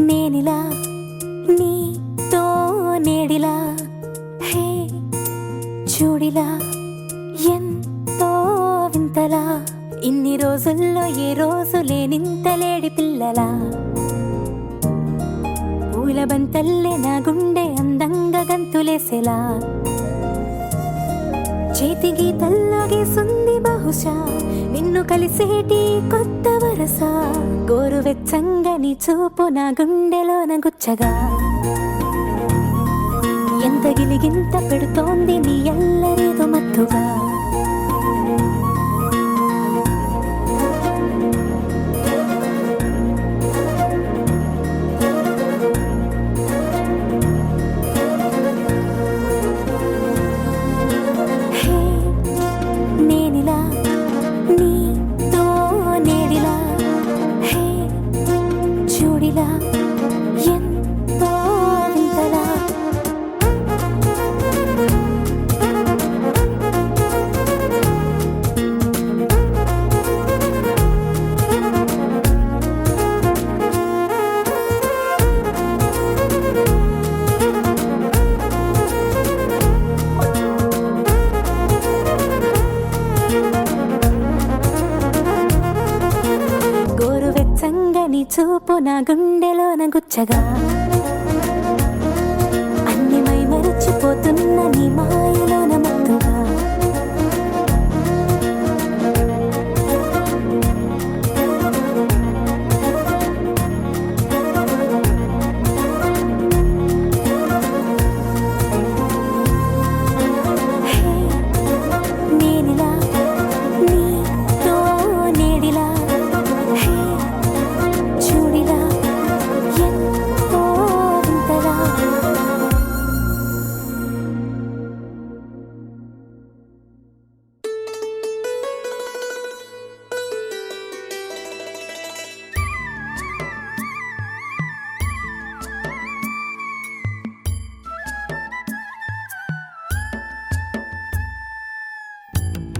నేనిలా నీతో నేడిలా హే చూడిలా ఎంతో వింతలా ఇన్ని రోజుల్లో ఏ రోజు లేనింత లేడి పిల్లలా పూల బంతల్లే నా గుండె అందంగా గంతులేసేలా చేతి గీతల్లో గీసుంది బహుశా నిన్ను కలిసేటి కొత్త వరస గోరువెచ్చంగా నీ చూపు నా గుండెలోన గుచ్చగా ఎంత గిలిగింత పెడుతోంది నీ ఎల్లరేదో మత్తుగా నీ చూపు నా గుండెలోన గుచ్చగా అన్ని మై మరచిపోతున్న నీ మాయలోన మత్తుగా నేనిలా నీతో నేడిలా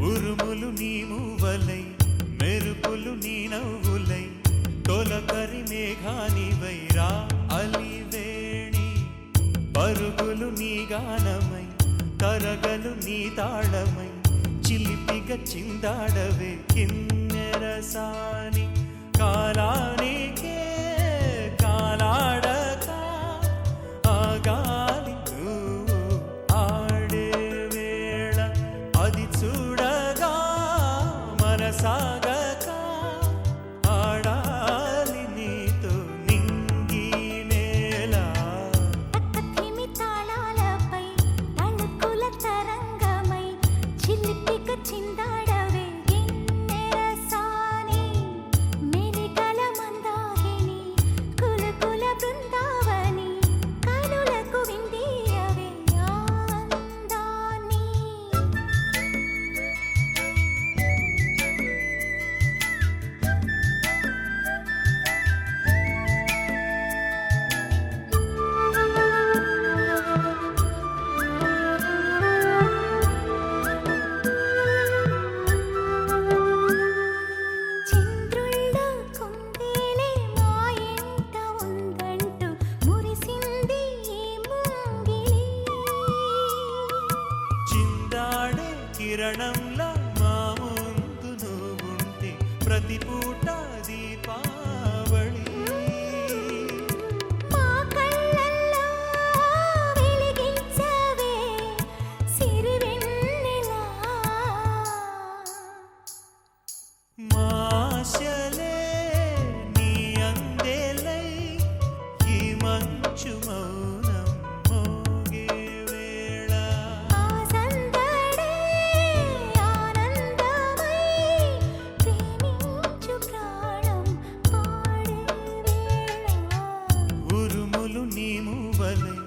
ఉరుములు నీ మూవలై మెరుపులు నీ నవ్వులై తొలకరి మేఘానివై రా అలివేణి పరుగులు నీ గానమై కరగలు నీ తాళమై చిలిపిగ చిందాడవే కిన్నెరసాని కాలానికే కాలాడక ఆగాలి ఆడే వేళ అది చూడగా మనసాగక ఆడాలి నీతో నింగి నేల తక్కతిమి తాళాలపై తళుకుల తరంగమై చిలిపిక చిందాడవే గిన్నెరసాని మెలికల మందాగిని కులకుల బృందావని కనులకు విందియవే ఆనందాన్ని చంద్రుళ్ళ కుందేలే మా ఎంట ఉందంటూ మురిసింది ఈ ముంగిలి చిందాడే కిరణంలా మా ముందు నువ్వుంటే ప్రతి పూట దీపావళి మా కళ్ళల్లో వెలిగించవే సిరివెన్నెలా మాశలే నీ అందేలై ఈ మంచు మౌనం మోగే వేళ ఆ సందడే ఆనందమై ప్రేమించు ప్రాణం పాడే వేళ ఉరుములు నీ మూవలై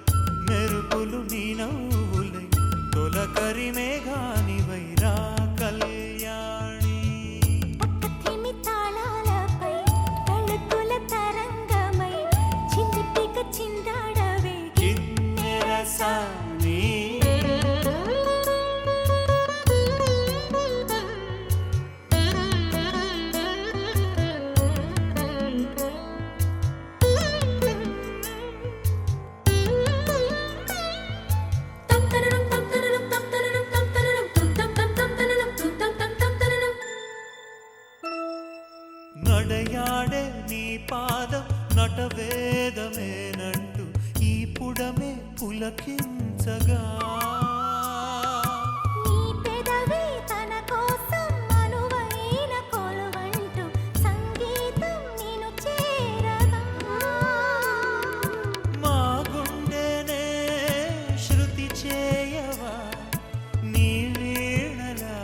మెరుపులు నీ నవ్వులై తొలకరి మేఘానివై రా కళ్యాణి తక్కతిమి నడయాడే నీ పాదం నటవేదమేనంటూ ఈ పుడమే పులకించగా నీ పెదవి తన కోసం అనువైన కొలువంటూ సంగీతం నిన్ను చేరగా మా గుండెనే శృతి చేయవా నీ వీణలా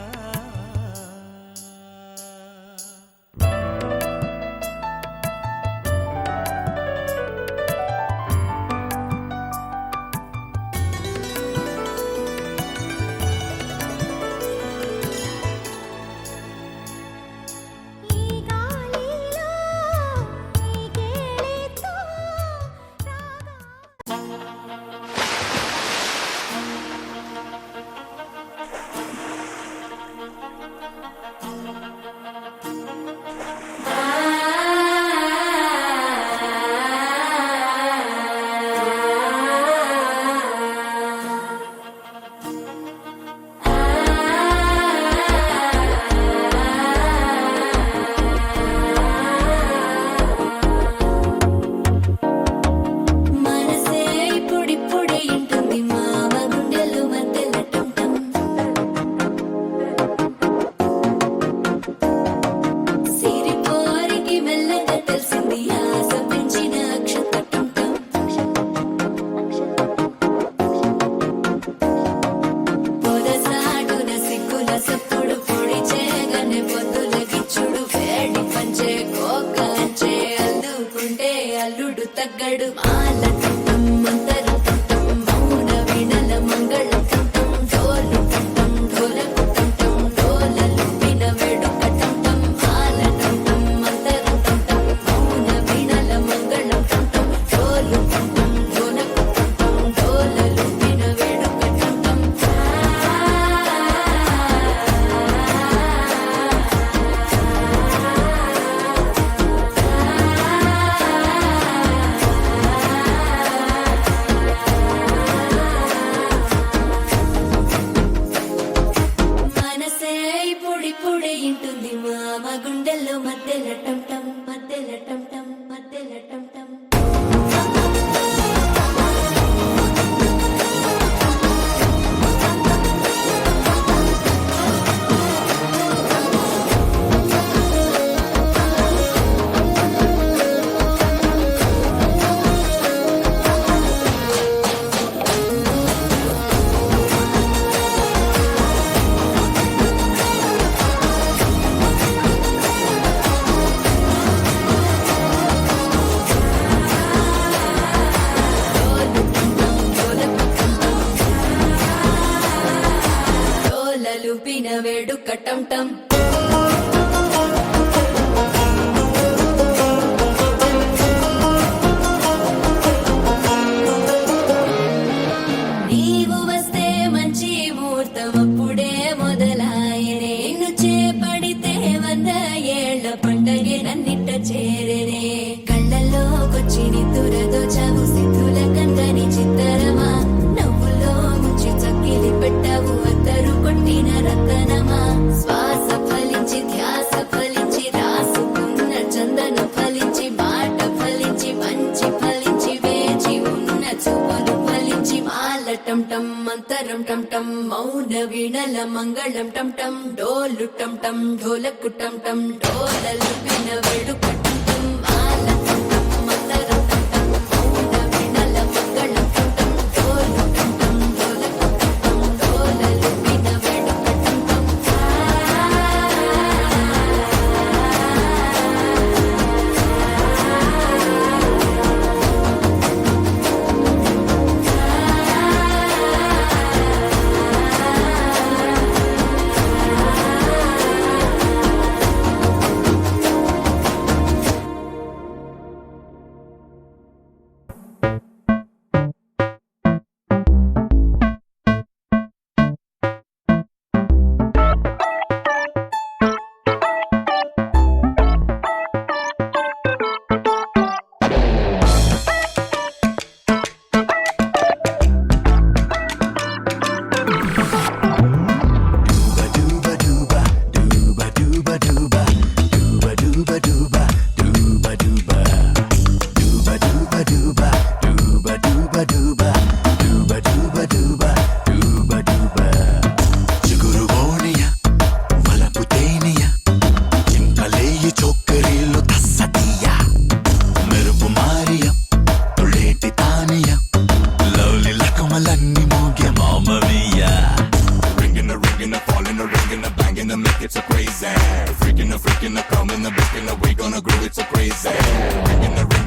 ఈ గాలిలో ఈ గేలితో రాగా మనసే ఇప్పుడిప్పుడే ఇంటుంది మావ గుండెలు మధ్యలో టంటం సిరిపోరికి మెల్లగా తెలిసింది ఆశ పెంచిన అక్షత టంటం పొదసాటున సిగ్గుల సప్పుడు పొడి చేయగానే పొద్దుల గిచ్చుడు వేడి పంచే కోకంచే అల్లుకుంటే అల్లుడు తగ్గడు మాల టంటం మంతరం టంటం మౌన వీణల మంగళం టంటం డోలు టంటం ఢోలకు టంటం డోలలు విన వేడుక టంటం మాల టంటం మంతరం టంటం మౌన వీణల మంగళం టంటం డోలు టంటం ఢోలకు టంటం డోలలు విన వేడుక టంటం మనసే ఇప్పుడిప్పుడే ఇంటుంది మామ గుండెల్లో మధ్యలో టంటం మధ్యలో టంటం మధ్యలో టంటం డోలలు పిన వేడుక టంటం నీవు వస్తే మంచి ముహూర్తం అప్పుడే మొదలాయనే నిన్ను చేపడితే 100 ఏళ్ల పండగే నన్నిట్ట చేరనే కళ్ళల్లోకొచ్చి నిద్దురదో చావు సిద్ధుల కందని చిత్తరమా నవ్వులో ముంచి చక్కిలి పెట్టావు అద్దరు కొట్టిన రతనమా శ్వాస ఫలించి ధ్యాస ఫలించి రాసుకున్న చందన ఫలించి మాట ఫలించి మంచి ఫలించి వేచి ఉన్న చూపులు ఫలించి మాల టంటం మంతరం టంటం మౌన వీణల మంగళం టంటం డోలు టంటం ఢోలకు టంటం డోలలు విన వేడుక టంటం మాల టంటం మంతరం టంటం మౌన వీణల మంగళం టంటం డోలు టంటం ఢోలకు టంటం డోలలు విన వేడుక టంటం in the come in the back in the we gonna groove it so crazy. In the